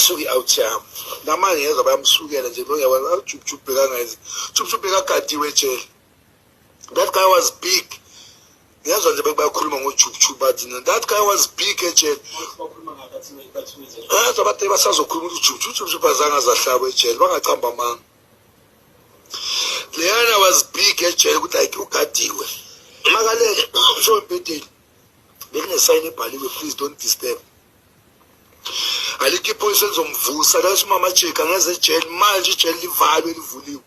asuki out yami namanje ngezwe bayamsukela nje lo yabona Jub Jub bekangazi Jub Jub bekagadiwe ejele. That guy was big. Ngezwe nje bayakhuluma ngoJub Jub bathi that guy was big ejele. Abathe basazokhuluma ukuthi Jub Jub azange zahlaba ejele bangachamba amanga. Leana was big ejele ukuthi ayikugadiwe. Makalele so impedeli. Bekune sign ebhaliwe please don't disturb. Alike police zomvusa la simama cheka ngeze ejele manje ejele livalwe livuliwe.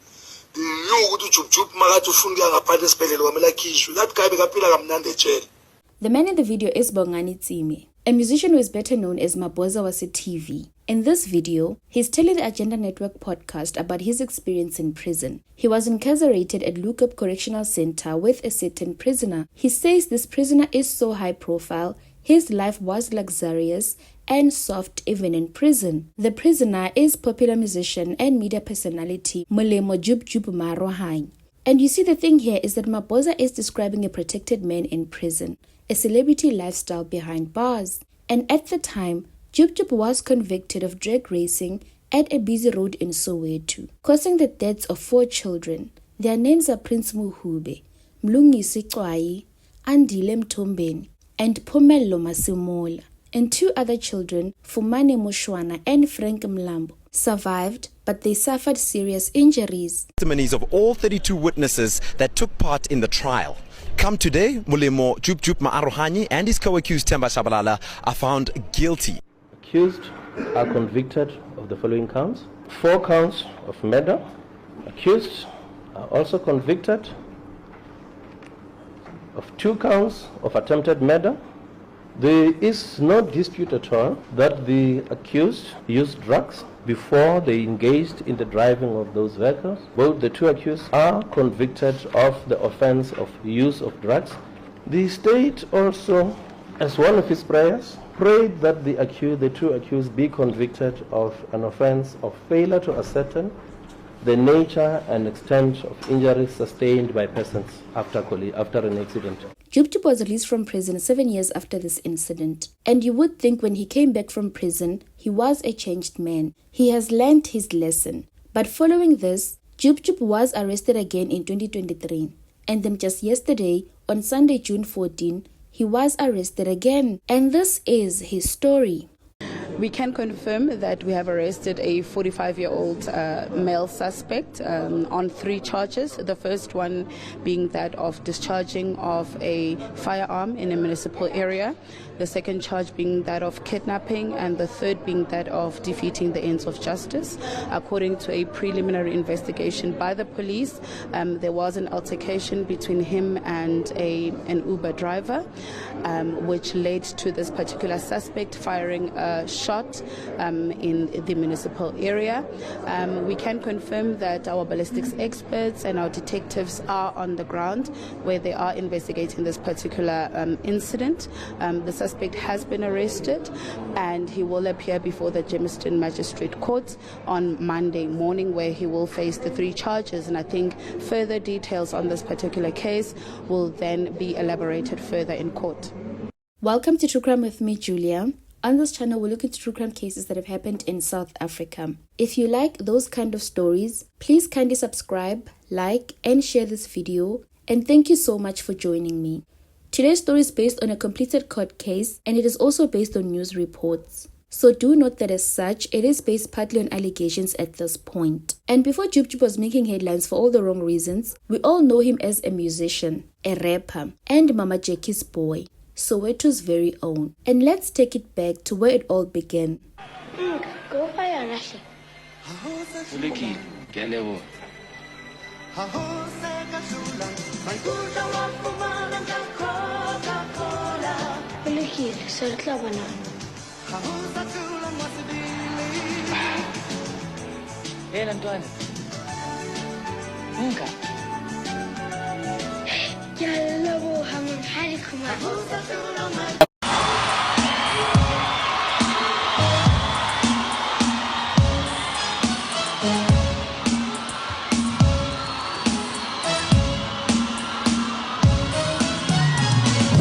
The man in the video is Bongani Tsime, a musician who is better known as Maboza Wase TV. In this video, he's telling the Agenda Network podcast about his experience in prison. He was incarcerated at Leeuwkop Correctional Centre with a certain prisoner. He says this prisoner is so high profile, his life was luxurious and soft even in prison. The prisoner is popular musician and media personality Molemo Jub Jub Maarohanye. And you see, the thing here is that Maboza is describing a protected man in prison, a celebrity lifestyle behind bars. And at the time, Jub Jub was convicted of drag racing at a busy road in Soweto, causing the deaths of 4 children. Their names are Prince Muhube, Mlungisi Cwayi, Andile Mtombeni, and Phumelo Masimola. And 2 other children, Fumane Moshwana and Frank Mlambo, survived, but they suffered serious injuries. Testimonies of all 32 witnesses that took part in the trial. Come today, Molemo Jub Jub Maarohanye and his co-accused Themba Shabalala are found guilty. Accused are convicted of the following counts: 4 counts of murder. Accused are also convicted of 2 counts of attempted murder. There is no dispute at all that the accused used drugs before they engaged in the driving of those vehicles. Both the 2 accused are convicted of the offense of use of drugs. The state also, as one of his prayers, prayed that the 2 accused be convicted of an offense of failure to ascertain the nature and extent of injuries sustained by persons after an accident. Jub Jub was released from prison 7 years after this incident. And you would think when he came back from prison, he was a changed man. He has learned his lesson. But following this, Jub Jub was arrested again in 2023. And then just yesterday, on Sunday, June 14, he was arrested again. And this is his story. We can confirm that we have arrested a 45-year-old male suspect on 3 charges. The first one being that of discharging of a firearm in a municipal area. The second charge being that of kidnapping, and the third being that of defeating the ends of justice. According to a preliminary investigation by the police, there was an altercation between him and an Uber driver, which led to this particular suspect firing a shot in the municipal area. We can confirm that our ballistics experts and our detectives are on the ground where they are investigating this particular incident. The suspect has been arrested and he will appear before the Germiston Magistrate Court on Monday morning, where he will face the 3 charges. And I think further details on this particular case will then be elaborated further in court. Welcome to True Crime with me, Julia. On this channel, we look into true crime cases that have happened in South Africa. If you like those kind of stories, please kindly subscribe, like, and share this video. And thank you so much for joining me. Today's story is based on a completed court case, and it is also based on news reports. So do note that as such, it is based partly on allegations at this point. And before Jub Jub was making headlines for all the wrong reasons, we all know him as a musician, a rapper, and Mama Jackie's boy, Soweto's very own. And let's take it back to where it all began.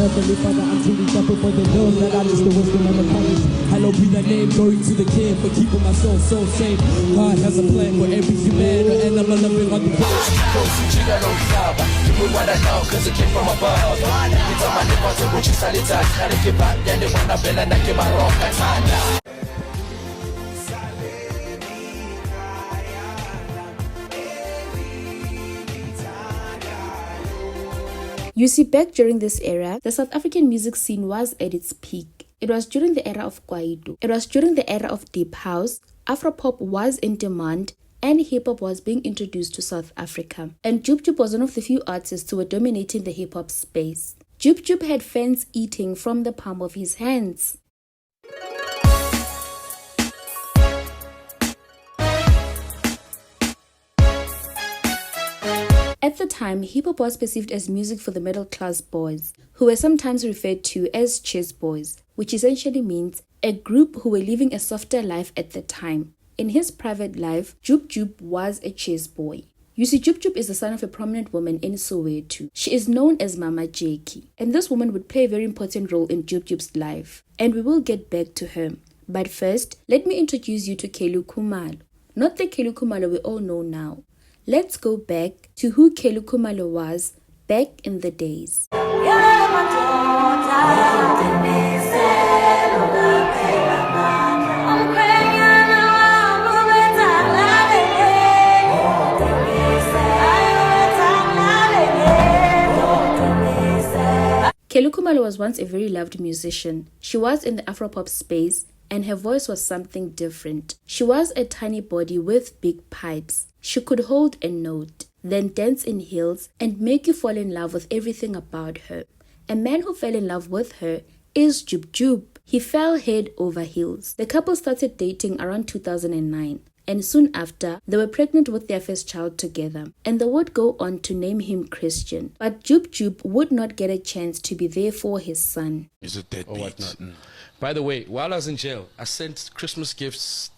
Heavenly Father, I'm truly grateful for the love that I used to wisdom and the knowledge. I Hallowed be thy name, glory to the King for keeping my soul so safe. God has a plan for every human, and I'm loving on the cause it came from above. It's on my nipple to which is a little. Gotta keep back, then they wanna bell and I keep my rock. You see, back during this era, the South African music scene was at its peak. It was during the era of Kwaito. It was during the era of deep house. Afropop was in demand, and hip-hop was being introduced to South Africa. And Jub Jub was one of the few artists who were dominating the hip-hop space. Jub Jub had fans eating from the palm of his hands. At the time, hip-hop was perceived as music for the middle-class boys, who were sometimes referred to as chess boys, which essentially means a group who were living a softer life at the time. In his private life, Jub Jub was a chess boy. You see, Jub Jub is the son of a prominent woman in Soweto. She is known as Mama Jackie, and this woman would play a very important role in Jub Jub's life, and we will get back to her. But first, let me introduce you to Kelly Khumalo. Not the Kelly Khumalo we all know now. Let's go back to who Kelly Khumalo was back in the days. Kelly Khumalo was once a very loved musician. She was in the Afropop space, and her voice was something different. She was a tiny body with big pipes. She could hold a note, then dance in heels and make you fall in love with everything about her. A man who fell in love with her is Jub Jub. He fell head over heels. The couple started dating around 2009, and soon after, they were pregnant with their first child together, and they would go on to name him Christian. But Jub Jub would not get a chance to be there for his son. Is it deadbeat? Or whatnot? By the way, while I was in jail, I sent Christmas gifts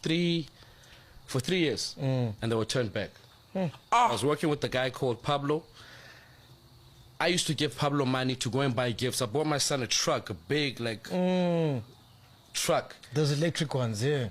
for 3 years, and they were turned back. I was working with a guy called Pablo. I used to give Pablo money to go and buy gifts. I bought my son a truck, a big truck. Those electric ones, yeah.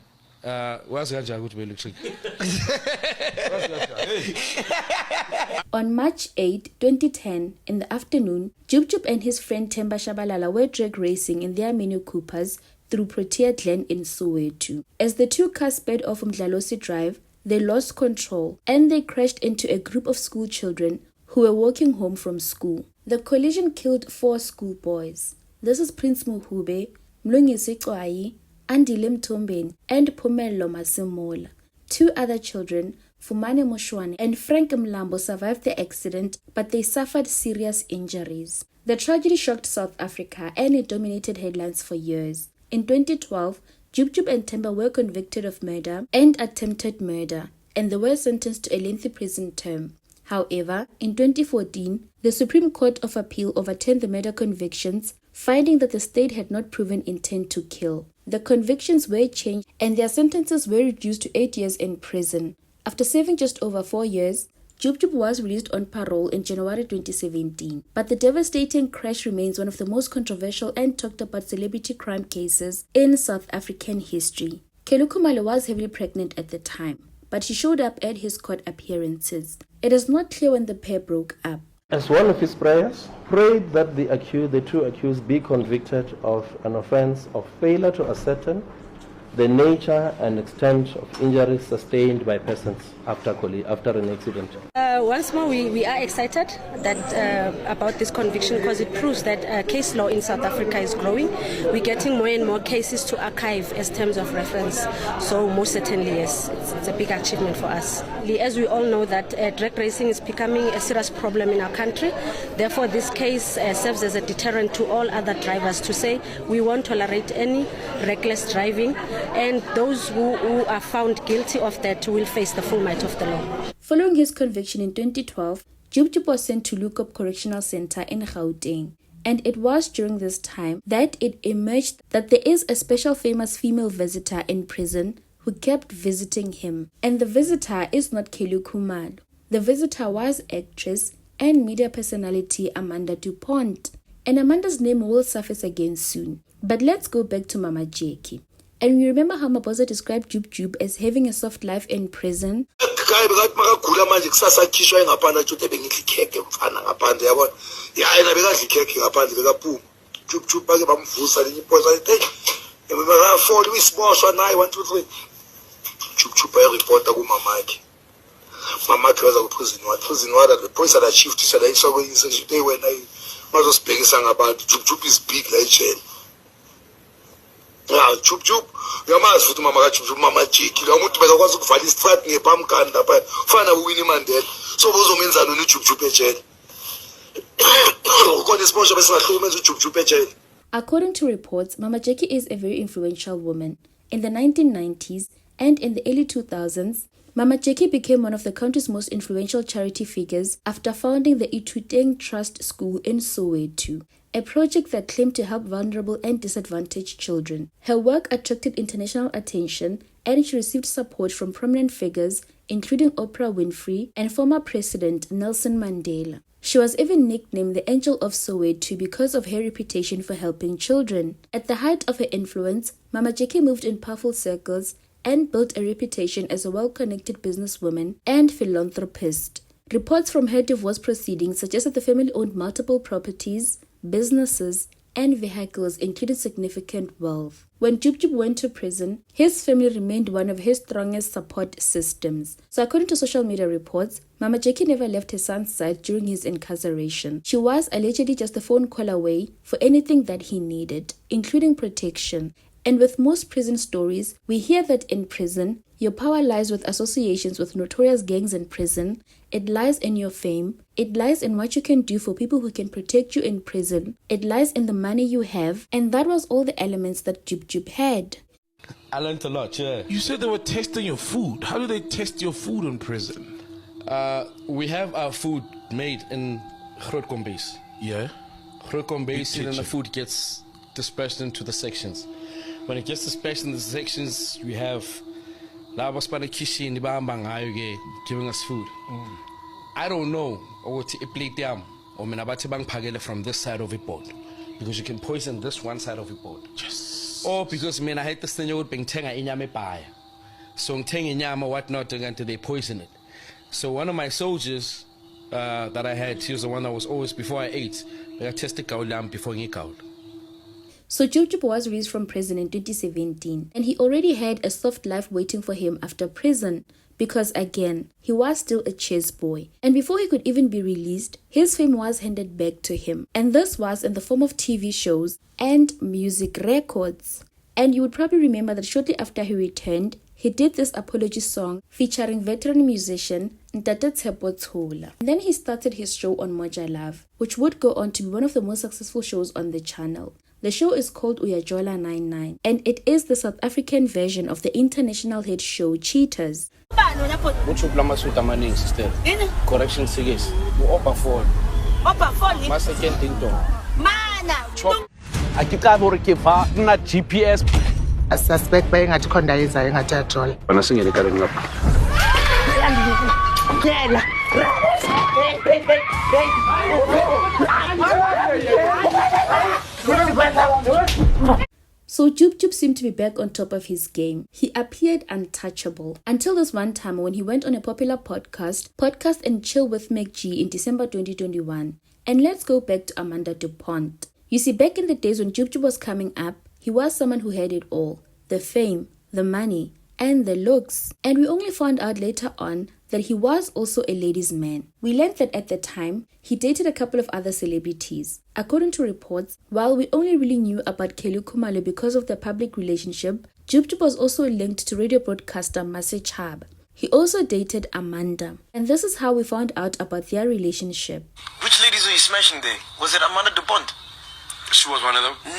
On March 8, 2010, in the afternoon, Jub Jub and his friend Themba Shabalala were drag racing in their Mini Coopers through Protea Glen in Soweto. As the two cars sped off Mdlalosi Drive, they lost control and they crashed into a group of school children who were walking home from school. The collision killed 4 schoolboys. This is Prince Muhube, Mlungisi Kwayi, Andile Mtombeni, and Phumello Masimola. 2 other children, Fumane Moshwane and Frank Mlambo, survived the accident, but they suffered serious injuries. The tragedy shocked South Africa and it dominated headlines for years. In 2012, Jub Jub and Themba were convicted of murder and attempted murder, and they were sentenced to a lengthy prison term. However, in 2014, the Supreme Court of Appeal overturned the murder convictions, finding that the state had not proven intent to kill. The convictions were changed and their sentences were reduced to 8 years in prison. After serving just over 4 years, Jub Jub was released on parole in January 2017. But the devastating crash remains one of the most controversial and talked about celebrity crime cases in South African history. Kelly Khumalo was heavily pregnant at the time, but she showed up at his court appearances. It is not clear when the pair broke up. As one of his prayers, prayed that the two accused be convicted of an offense of failure to ascertain the nature and extent of injuries sustained by persons after an accident. Once more, we are excited about this conviction because it proves that case law in South Africa is growing. We're getting more and more cases to archive as terms of reference. So most certainly, yes, it's a big achievement for us. As we all know that drag racing is becoming a serious problem in our country. Therefore, this case serves as a deterrent to all other drivers to say we won't tolerate any reckless driving, and those who are found guilty of that will face the full might of the law. Following his conviction in 2012, Jub Jub was sent to Leeuwkop Correctional Centre in Gauteng. And it was during this time that it emerged that there is a special famous female visitor in prison who kept visiting him. And the visitor is not Kelly Khumalo. The visitor was actress and media personality Amanda du Pont. And Amanda's name will surface again soon. But let's go back to Mama Jackie. And we remember how Maboza described Jub Jub as having a soft life in prison. Mama was a prison the police had achieved this and I saw when I was speaking about Jub Jub is big like jail. Jub Jub, your ma's foot Mama Jub Jub Mama Chiki, I want to make a was for this fat near Pam Kanda, but find a winning man dead. So those means I don't need Jub Jub jail. According to reports, Mama Jackie is a very influential woman. In the 1990s and in the early 2000s, Mama Jackie became one of the country's most influential charity figures after founding the Ithuteng Trust School in Soweto, a project that claimed to help vulnerable and disadvantaged children. Her work attracted international attention and she received support from prominent figures including Oprah Winfrey and former President Nelson Mandela. She was even nicknamed the Angel of Soweto because of her reputation for helping children. At the height of her influence, Mama Jackie moved in powerful circles and built a reputation as a well-connected businesswoman and philanthropist. Reports from her divorce proceedings suggest that the family owned multiple properties, businesses, and vehicles, including significant wealth. When Jub Jub went to prison, his family remained one of his strongest support systems. So according to social media reports, Mama Jackie never left her son's side during his incarceration. She was allegedly just a phone call away for anything that he needed, including protection. And with most prison stories, we hear that in prison, your power lies with associations with notorious gangs in prison. It lies in your fame. It lies in what you can do for people who can protect you in prison. It lies in the money you have. And that was all the elements that Jub Jub had. I learned a lot, yeah. You said they were testing your food. How do they test your food in prison? We have our food made in Leeuwkop base. Yeah? Leeuwkop base, and then the food gets dispersed into the sections. When it gets dispatched in the sections, we have giving us food. I don't know from this side of the board because you can poison this one side of the board. Yes. Or because I hate the thing would be so whatnot until they poison it. So one of my soldiers that I had, he was the one that was always before I ate, I tested lamb before he called. So Jub Jub was released from prison in 2017 and he already had a soft life waiting for him after prison because again, he was still a chess boy. And before he could even be released, his fame was handed back to him. And this was in the form of TV shows and music records. And you would probably remember that shortly after he returned, he did this apology song featuring veteran musician Ntate Tshepo Tshola. And then he started his show on Moja Love, which would go on to be one of the most successful shows on the channel. The show is called Uyajola 99 and it is the South African version of the international hit show Cheaters. Correction series. GPS. I suspect by ngathi is ngathi ajola. So Jub Jub seemed to be back on top of his game. He appeared untouchable until this one time when he went on a popular podcast and Chill with MacG in December 2021. And let's go back to Amanda du Pont. You see, back in the days when Jub Jub was coming up, he was someone who had it all. The fame, the money, and the looks. And we only found out later on that he was also a ladies' man. We learned that at the time, he dated a couple of other celebrities. According to reports, while we only really knew about Kelly Khumalo because of their public relationship, Jub Jub was also linked to radio broadcaster Masechaba. He also dated Amanda. And this is how we found out about their relationship. Which ladies were you smashing there? Was it Amanda du Pont? She was one of them. Nah.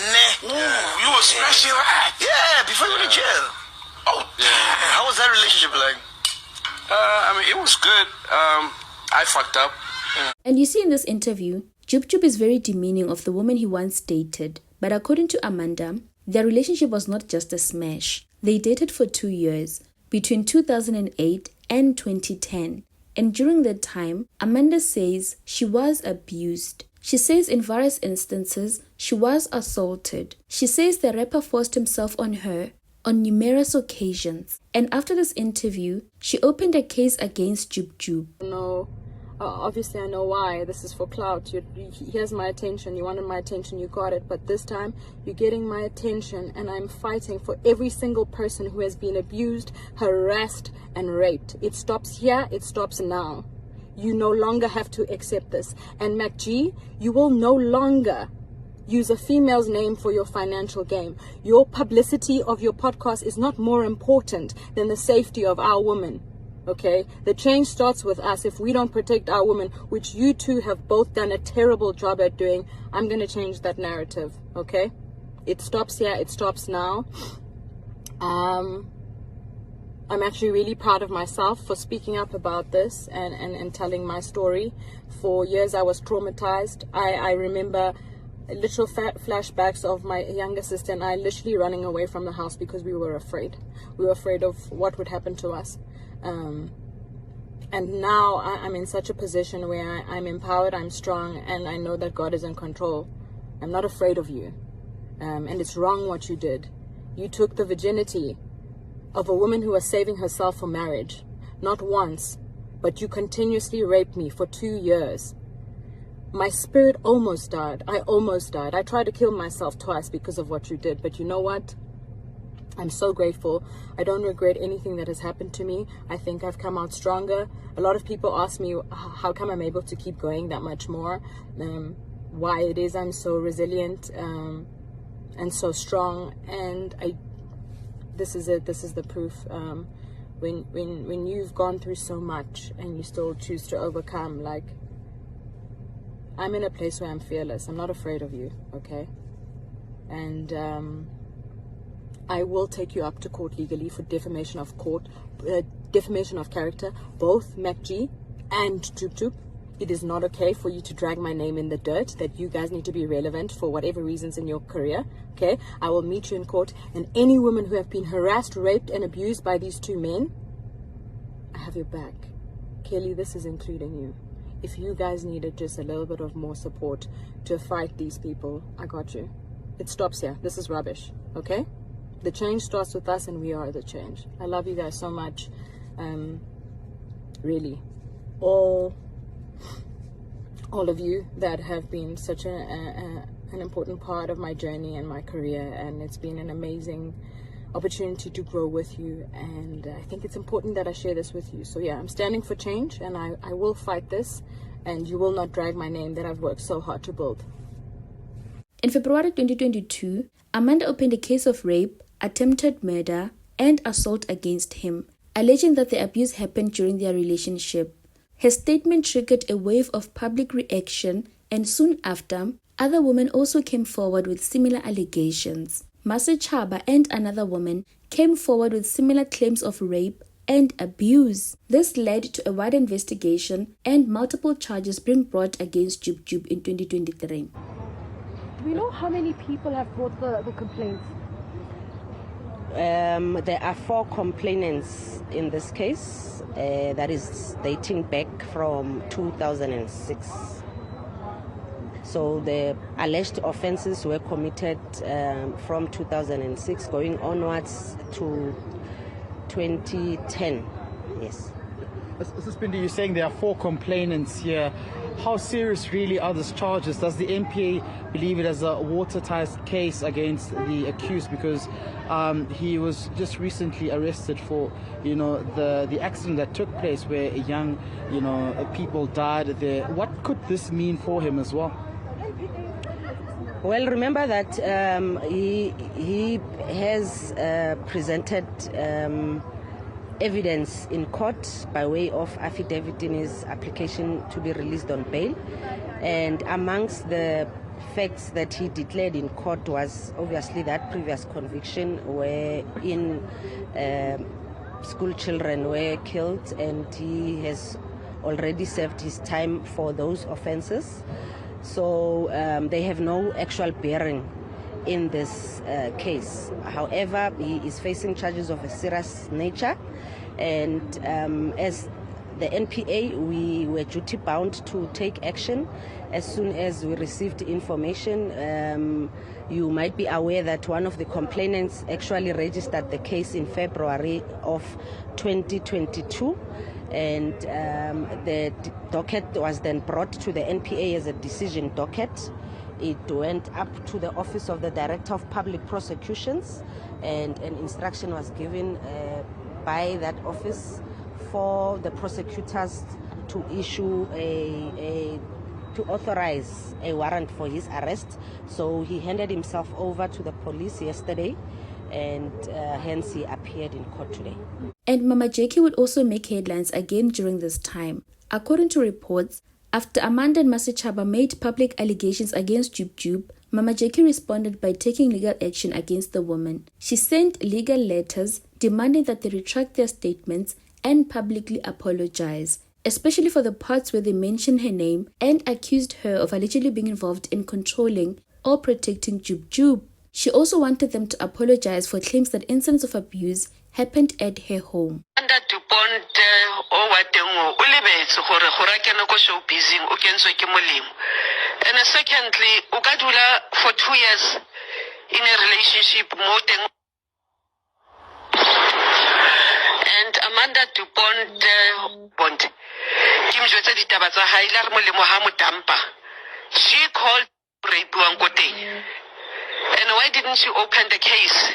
Yeah. You were smashing her? Yeah, before you went to jail. Oh, yeah. How was that relationship like? It was good. I fucked up. And you see in this interview, Jub Jub is very demeaning of the woman he once dated. But according to Amanda, their relationship was not just a smash. They dated for 2 years, between 2008 and 2010. And during that time, Amanda says she was abused. She says in various instances, she was assaulted. She says the rapper forced himself on her on numerous occasions. And after this interview, she opened a case against Jub Jub. No, obviously I know why. This is for clout. Here's my attention. You wanted my attention, you got it. But this time, you're getting my attention, and I'm fighting for every single person who has been abused, harassed, and raped. It stops here. It stops now. You no longer have to accept this. And MacG, you will no longer use a female's name for your financial game. Your publicity of your podcast is not more important than the safety of our women. Okay? The change starts with us. If we don't protect our women, which you two have both done a terrible job at doing, I'm going to change that narrative. Okay? It stops here. It stops now. I'm actually really proud of myself for speaking up about this and telling my story. For years I was traumatized. I remember literal flashbacks of my younger sister and I literally running away from the house because we were afraid. We were afraid of what would happen to us. And now I'm in such a position where I'm empowered, I'm strong, and I know that God is in control. I'm not afraid of you. And it's wrong what you did. You took the virginity of a woman who was saving herself for marriage. Not once, but you continuously raped me for 2 years. My spirit almost died. I almost died. I tried to kill myself twice because of what you did. But you know what? I'm so grateful. I don't regret anything that has happened to me. I think I've come out stronger. A lot of people ask me how come I'm able to keep going that much more. Why it is I'm so resilient and so strong. And this is it. This is the proof. When you've gone through so much and you still choose to overcome, like, I'm in a place where I'm fearless. I'm not afraid of you, okay? And I will take you up to court legally for defamation of character, both MacG and Jub Jub. It is not okay for you to drag my name in the dirt, that you guys need to be relevant for whatever reasons in your career, okay? I will meet you in court, and any women who have been harassed, raped, and abused by these two men, I have your back. Kelly, this is including you. If you guys needed just a little bit of more support to fight these people, I got you. It stops here. This is rubbish, okay? The change starts with us, and we are the change. I love you guys so much. Really. All of you that have been such an important part of my journey and my career, and it's been an amazing opportunity to grow with you, and I think it's important that I share this with you. So yeah, I'm standing for change, and I will fight this, and you will not drag my name that I've worked so hard to build. In February 2022, Amanda opened a case of rape, attempted murder, and assault against him, alleging that the abuse happened during their relationship. Her statement triggered a wave of public reaction, and soon after, other women also came forward with similar allegations. Masechaba and another woman came forward with similar claims of rape and abuse. This led to a wide investigation and multiple charges being brought against Jub Jub in 2023. Do we know how many people have brought the complaints? There are 4 complainants in this case, that is dating back from 2006. So the alleged offences were committed from 2006 going onwards to 2010. Yes. Mrs. Bindi, you're saying there are 4 complainants here. How serious really are these charges? Does the MPA believe it as a watertight case against the accused? Because he was just recently arrested for, the accident that took place where young, people died there. What could this mean for him as well? Well, remember that he has presented evidence in court by way of affidavit in his application to be released on bail. And amongst the facts that he declared in court was obviously that previous conviction wherein school children were killed, and he has already served his time for those offences. So they have no actual bearing in this case. However, he is facing charges of a serious nature, and as The NPA, we were duty bound to take action as soon as we received information. You might be aware that one of the complainants actually registered the case in February of 2022, and the docket was then brought to the NPA as a decision docket. It went up to the Office of the Director of Public Prosecutions, and an instruction was given by that office for the prosecutors to issue to authorize a warrant for his arrest. So he handed himself over to the police yesterday, and hence he appeared in court today. And Mama Jackie would also make headlines again during this time. According to reports, after Amanda and Masechaba made public allegations against Jub Jub, Mama Jackie responded by taking legal action against the woman. She sent legal letters demanding that they retract their statements and publicly apologize, especially for the parts where they mentioned her name and accused her of allegedly being involved in controlling or protecting Jub Jub. She also wanted them to apologize for claims that incidents of abuse happened at her home. Amanda du Pont o wa teng o lebetse gore go rakena go show busy o kentswe ke Molemo. And secondly, o ka dula for 2 years in a relationship mo teng. And Amanda du Pont ke mjwetsa ditaba tsa hae la re Molemo ha mo tampa. She called rape wang ko teng. And why didn't she open the case?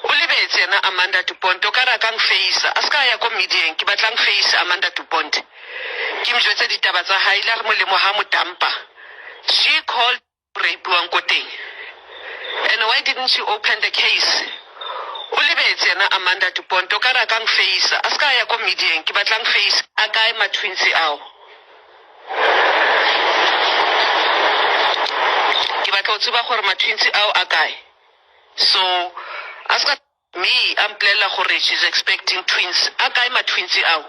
Ulibetse na Amanda du Pont o kara kang face aska ya ko media ke batlang face Amanda du Pont ke mjwetsa ditaba tsa hae la re Molemo ha mo tampa. She called rape wang ko teng. And why didn't she open the case? Ulibetse na Amanda du Pont o kara kang face aska ya ko media ke batlang face akae ma twins ao. Ke batla o tseba gore ma twins ao akae. So aska me amplela gore she's expecting twins akae ma twins ao.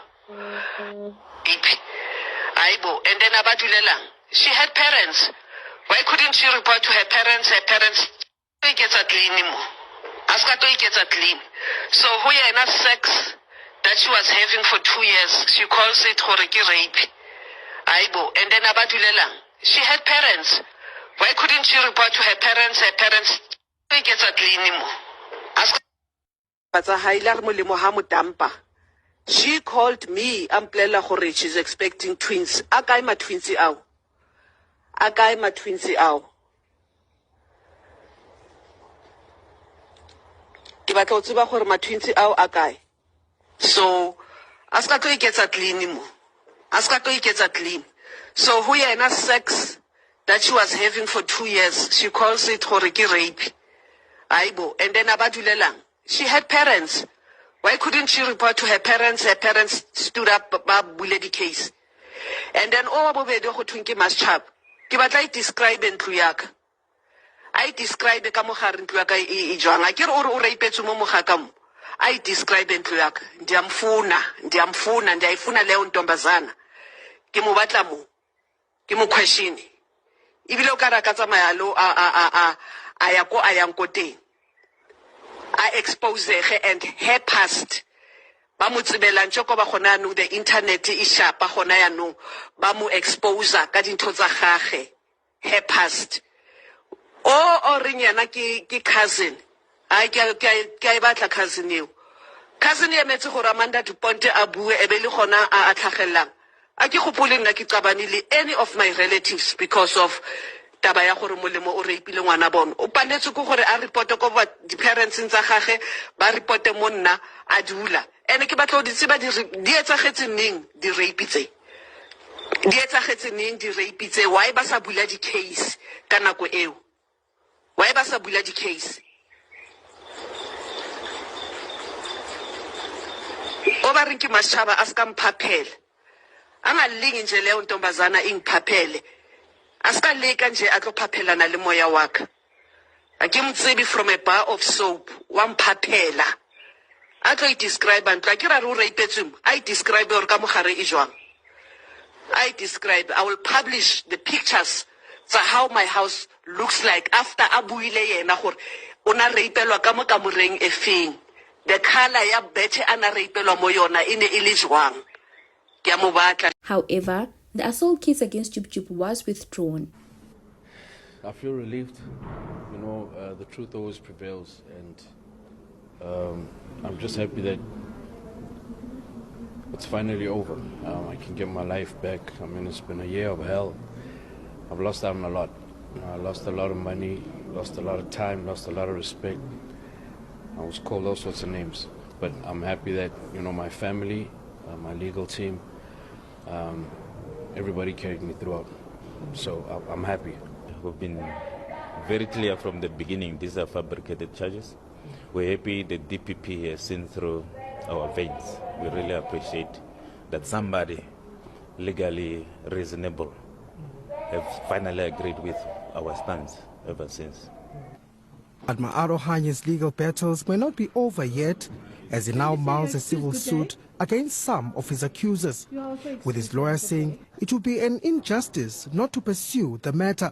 Aibo, and then abadulelang, she had parents. Why couldn't she report to her parents? Her parents gets a clean anymore. Aska to gets a clean. So who ya enough sex that she was having for 2 years, she calls it horeki rape. Aibo, and then abadulelang, she had parents. Why couldn't she report to her parents? Her parents gets a clean anymore. Aska batsa hailar Molemo ha mo tampa. She called me amplela gore she's expecting twins. Akae ma twins ao. Akae ma twins ao. Ke batla o tseba gore ma twins ao akae. So aska to iketsa clean mo. Aska to iketsa clean. So who yena sex that she was having for 2 years, she calls it horeki rape. Aibo, and then abadulelang, she had parents. Why couldn't she report to her parents? Her parents stood up bule the case. And then o bobedi go thunke Masechaba. Ke batla I describe ntlu yaka. I describe ka mogare ntlu yaka e jwang. A kere o raipetse mo mogaka mo. I describe ntlu yaka. Ndiamfuna ndiayifuna leo ntombazana. Ke mo batla mo. Ke mo question. Ibile o kara ka tsamaya lo ayako ayanko teng. I expose her and her past. Ba mo tsebela ntse ba gona no the internet e shapa gona ya no ba mo expose ka dintho tsa gage, her past. O ring yana ke cousin. Ai ke batla cousin eo. Cousin ya metse go Amanda du Pont a bue e be le gona a tlhagellang. A ke gopole nna ke tsabanile any of my relatives because of taba ya gore Molemo o reipile ngwana bona. O panetse go gore a report ko ba di parents tsa gage ba report mo nna a dula. Ene ke batla o di tseba di etsagetse ning di rape tse. Di etsagetse ning di rape tse. Why ba sa bula di case ka nako eo? Why ba sa bula di case? O ba reng ke Masechaba a ska mphaphela. Anga lingi nje leo ntombazana ingiphaphele. Aska leka nje atlo phaphelana le moya waka. Akimtsibi from a bar of soap wamphaphela. Atlo I describe antlo akira ru raipetsum. I describe or ka mogare e jwang. I describe, I will publish the pictures for how my house looks like after abuile yena gore ona raipelwa ka mo kamoreng e feng. The color ya bethe ana raipelwa mo yona ine ile jwang. However, the assault case against Jub Jub was withdrawn. I feel relieved. You know, the truth always prevails, and I'm just happy that it's finally over. I can get my life back. I mean, it's been a year of hell. I've lost out on a lot. I lost a lot of money, lost a lot of time, lost a lot of respect. I was called all sorts of names. But I'm happy that, you know, my family, my legal team, everybody carried me throughout. So I'm happy. We've been very clear from the beginning, these are fabricated charges. We're happy the DPP has seen through our veins. We really appreciate that somebody legally reasonable have finally agreed with our stance ever since. But Maarohanye's legal battles may not be over yet, as he now mounts a civil suit against some of his accusers, with his lawyer saying it would be an injustice not to pursue the matter.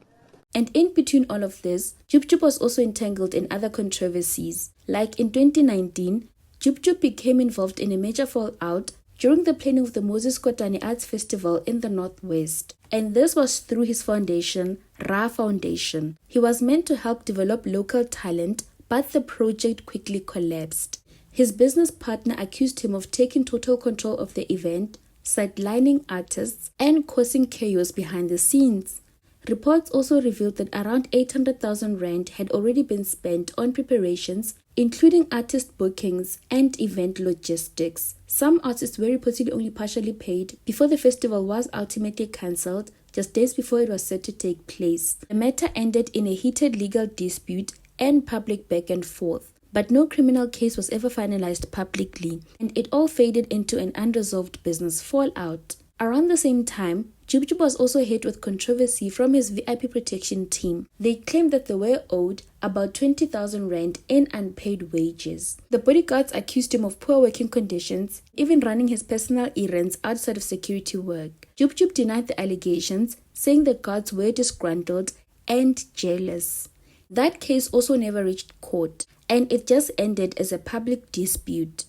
And in between all of this, Jub Jub was also entangled in other controversies. Like in 2019, Jub Jub became involved in a major fallout during the planning of the Moses Kotane Arts Festival in the Northwest. And this was through his foundation, Ra Foundation. He was meant to help develop local talent, but the project quickly collapsed. His business partner accused him of taking total control of the event, sidelining artists, and causing chaos behind the scenes. Reports also revealed that around 800,000 rand had already been spent on preparations, including artist bookings and event logistics. Some artists were reportedly only partially paid before the festival was ultimately cancelled just days before it was set to take place. The matter ended in a heated legal dispute and public back and forth, but no criminal case was ever finalized publicly, and it all faded into an unresolved business fallout. Around the same time, Jub Jub was also hit with controversy from his VIP protection team. They claimed that they were owed about 20,000 rand in unpaid wages. The bodyguards accused him of poor working conditions, even running his personal errands outside of security work. Jub Jub denied the allegations, saying the guards were disgruntled and jealous. That case also never reached court, and it just ended as a public dispute.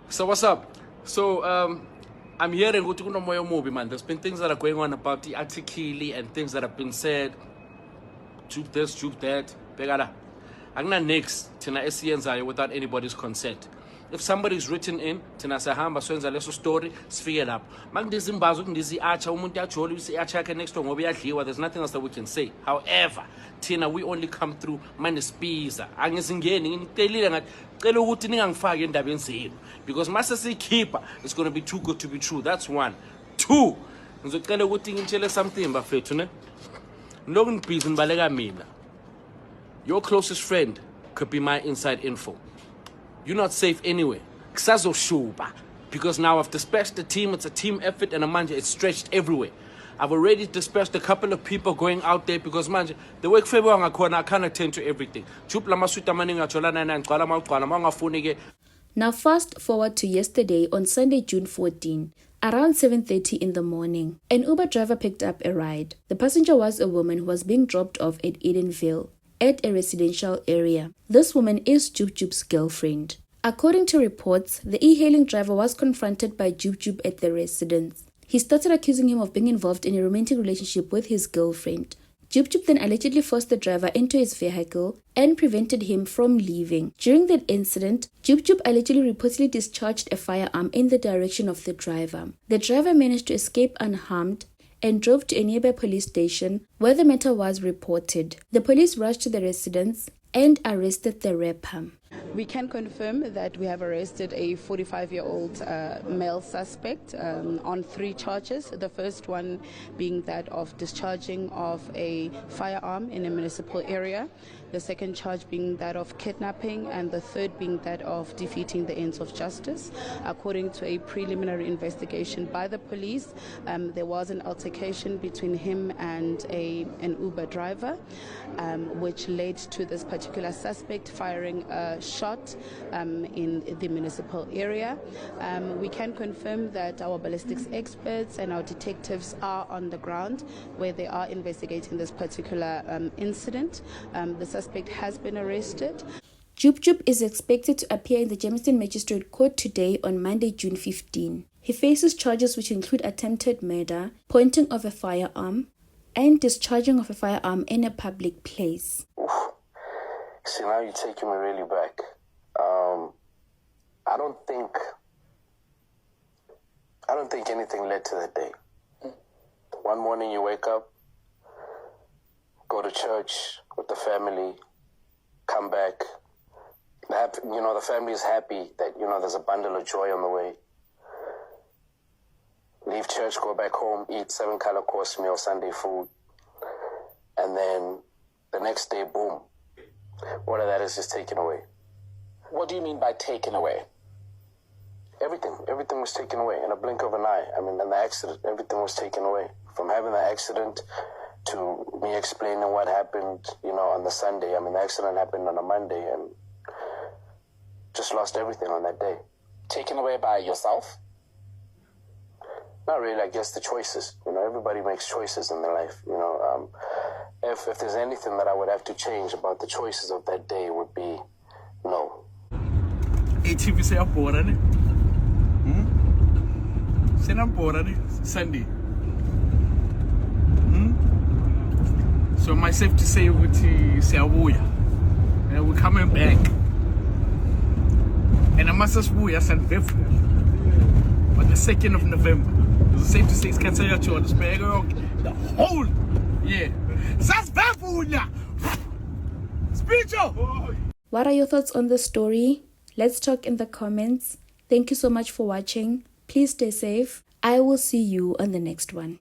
So what's up? So I'm hearing ukuthi kunomoya omubi, man. There's been things that are going on about the article and things that have been said. Jub this, Jub that. Begala. Agna next tina esiyenzayo without anybody's consent. If somebody's written in, tina sahamba swenza leso story, sifike lapho. Mangidizi imbazo kundizi acha umuntu ajoli usi acha yakhe next door ngoba iyadliwa. There's nothing else that we can say. However, tina we only come through manisibiza. Angizingeni ngicela ngathi cela ukuthi ningangifaki endabeni zenu because mase sikhipha it's going to be too good to be true. That's one. Two, ngizocela ukuthi ngitshele something bafethu ne. Lokhu ngibhizi nibaleka mina. Your closest friend could be my inside info. You're not safe anywhere. Kusazoshuba. Because now I've dispatched the team, it's a team effort, and it's stretched everywhere. I've already dispatched a couple of people going out there because manje the work favor I can't attend to everything. Now fast forward to yesterday on Sunday, June 14. Around 7:30 in the morning, an Uber driver picked up a ride. The passenger was a woman who was being dropped off at Edenville, at a residential area. This woman is Jub Jub's girlfriend. According to reports, the e-hailing driver was confronted by Jub Jub at the residence. He started accusing him of being involved in a romantic relationship with his girlfriend. Jub Jub then allegedly forced the driver into his vehicle and prevented him from leaving. During that incident, Jub Jub allegedly reportedly discharged a firearm in the direction of the driver. The driver managed to escape unharmed and drove to a nearby police station where the matter was reported. The police rushed to the residence and arrested the rapper. We can confirm that we have arrested a 45-year-old male suspect on 3 charges. The first one being that of discharging of a firearm in a municipal area. The second charge being that of kidnapping, and the third being that of defeating the ends of justice. According to a preliminary investigation by the police, there was an altercation between him and an Uber driver, which led to this particular suspect firing a shot in the municipal area. We can confirm that our ballistics experts and our detectives are on the ground where they are investigating this particular incident. The suspect has been arrested. Jub Jub is expected to appear in the Germiston Magistrate Court today on Monday, June 15. He faces charges which include attempted murder, pointing of a firearm, and discharging of a firearm in a public place. Oof. See, now you're taking me really back. I don't think anything led to that day. One morning you wake up, go to church with the family, come back. The family is happy that, there's a bundle of joy on the way. Leave church, go back home, eat 7-color course meal, Sunday food. And then the next day, boom, all of that is just taken away. What do you mean by taken away? Everything was taken away in a blink of an eye. I mean, in the accident, everything was taken away. From having the accident to me explaining what happened, on the Sunday. I mean, the accident happened on a Monday and just lost everything on that day. Taken away by yourself? Not really, I guess the choices. Everybody makes choices in their life. If there's anything that I would have to change about the choices of that day, it would be no. ATV say apora ne? Sena apora ne? Sunday. So am I safe to say ukuthi siyabuya? We're coming back. And I must sibuya Sunday on the 2nd of November. It's safe to say it's cancer your children. The whole year. Spiritual. What are your thoughts on the story? Let's talk in the comments. Thank you so much for watching. Please stay safe. I will see you on the next one.